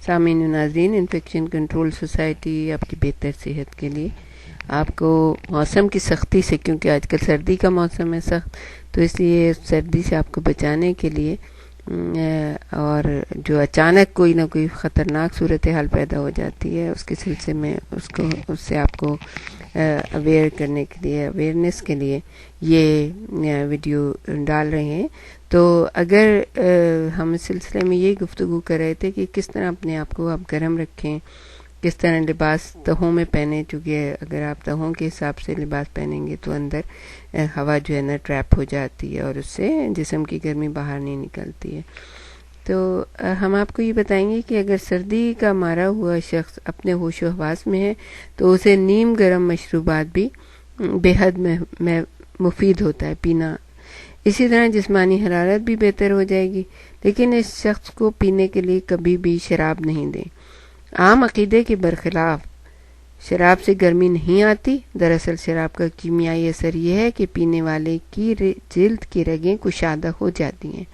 سامعین و ناظرین، انفیکشن کنٹرول سوسائٹی آپ کی بہتر صحت کے لیے آپ کو موسم کی سختی سے، کیونکہ آج کل سردی کا موسم ہے سخت، تو اس لیے سردی سے آپ کو بچانے کے لیے اور جو اچانک کوئی نہ کوئی خطرناک صورتحال پیدا ہو جاتی ہے اس کے سلسلے میں اس سے آپ کو اویئر کرنے کے لیے، اویئرنیس کے لیے یہ ویڈیو ڈال رہے ہیں۔ تو اگر ہم اس سلسلے میں یہ گفتگو کر رہے تھے کہ کس طرح اپنے آپ کو آپ گرم رکھیں، کس طرح لباس تہوں میں پہنیں، چونکہ اگر آپ تہوں کے حساب سے لباس پہنیں گے تو اندر ہوا جو ہے نا ٹریپ ہو جاتی ہے اور اس سے جسم کی گرمی باہر نہیں نکلتی ہے۔ تو ہم آپ کو یہ بتائیں گے کہ اگر سردی کا مارا ہوا شخص اپنے ہوش و حواس میں ہے تو اسے نیم گرم مشروبات بھی بے حد میں مفید ہوتا ہے پینا۔ اسی طرح جسمانی حرارت بھی بہتر ہو جائے گی، لیکن اس شخص کو پینے کے لیے کبھی بھی شراب نہیں دیں۔ عام عقیدے کے برخلاف شراب سے گرمی نہیں آتی۔ دراصل شراب کا کیمیائی اثر یہ ہے کہ پینے والے کی جلد کی رگیں کشادہ ہو جاتی ہیں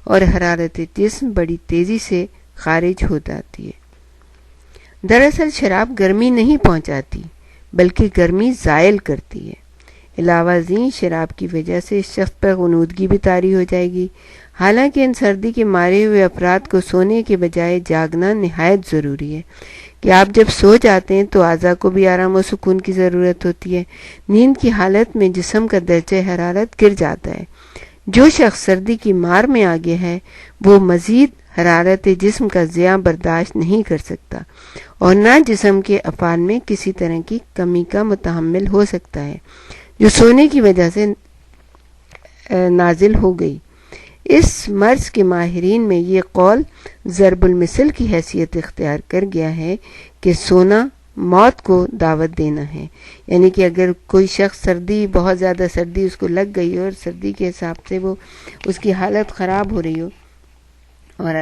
اور حرارت جسم بڑی تیزی سے خارج ہو جاتی ہے۔ دراصل شراب گرمی نہیں پہنچاتی بلکہ گرمی زائل کرتی ہے۔ علاوہ ازیں شراب کی وجہ سے اس شخص پر غنودگی بھی طاری ہو جائے گی۔ حالانکہ ان سردی کے مارے ہوئے افراد کو سونے کے بجائے جاگنا نہایت ضروری ہے کہ آپ جب سو جاتے ہیں تو اعضاء کو بھی آرام و سکون کی ضرورت ہوتی ہے۔ نیند کی حالت میں جسم کا درجہ حرارت گر جاتا ہے۔ جو شخص سردی کی مار میں آ گیا ہے وہ مزید حرارت جسم کا زیاں برداشت نہیں کر سکتا اور نہ جسم کے افعال میں کسی طرح کی کمی کا متحمل ہو سکتا ہے جو سونے کی وجہ سے نازل ہو گئی۔ اس مرض کے ماہرین میں یہ قول ضرب المثل کی حیثیت اختیار کر گیا ہے کہ سونا موت کو دعوت دینا ہے، یعنی کہ اگر کوئی شخص بہت زیادہ سردی اس کو لگ گئی اور سردی کے حساب سے وہ اس کی حالت خراب ہو رہی ہو اور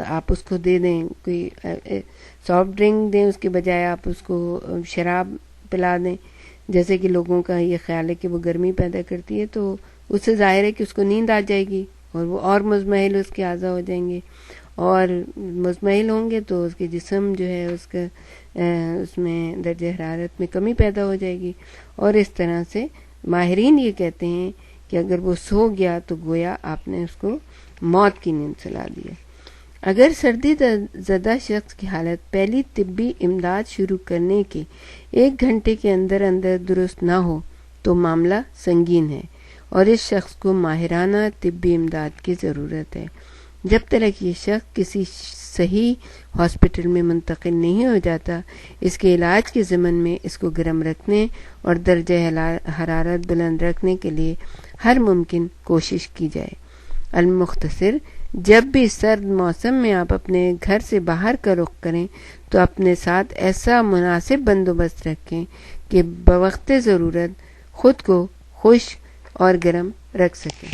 آپ اس کو دے دیں کوئی سافٹ ڈرنک دیں، اس کے بجائے آپ اس کو شراب پلا دیں، جیسے کہ لوگوں کا یہ خیال ہے کہ وہ گرمی پیدا کرتی ہے، تو اس سے ظاہر ہے کہ اس کو نیند آ جائے گی اور وہ اور مزمحل اس کے اعضاء ہو جائیں گے، اور مزمحل ہوں گے تو اس کے جسم جو ہے اس میں درجہ حرارت میں کمی پیدا ہو جائے گی، اور اس طرح سے ماہرین یہ کہتے ہیں کہ اگر وہ سو گیا تو گویا آپ نے اس کو موت کی نیند سلا دی ہے۔ اگر سردی زدہ شخص کی حالت پہلی طبی امداد شروع کرنے کے 1 گھنٹے کے اندر درست نہ ہو تو معاملہ سنگین ہے اور اس شخص کو ماہرانہ طبی امداد کی ضرورت ہے۔ جب تک یہ شخص کسی صحیح ہاسپٹل میں منتقل نہیں ہو جاتا، اس کے علاج کے ضمن میں اس کو گرم رکھنے اور درجہ حرارت بلند رکھنے کے لیے ہر ممکن کوشش کی جائے۔ المختصر، جب بھی سرد موسم میں آپ اپنے گھر سے باہر کا رخ کریں تو اپنے ساتھ ایسا مناسب بندوبست رکھیں کہ بوقت ضرورت خود کو خشک اور گرم رکھ سکیں۔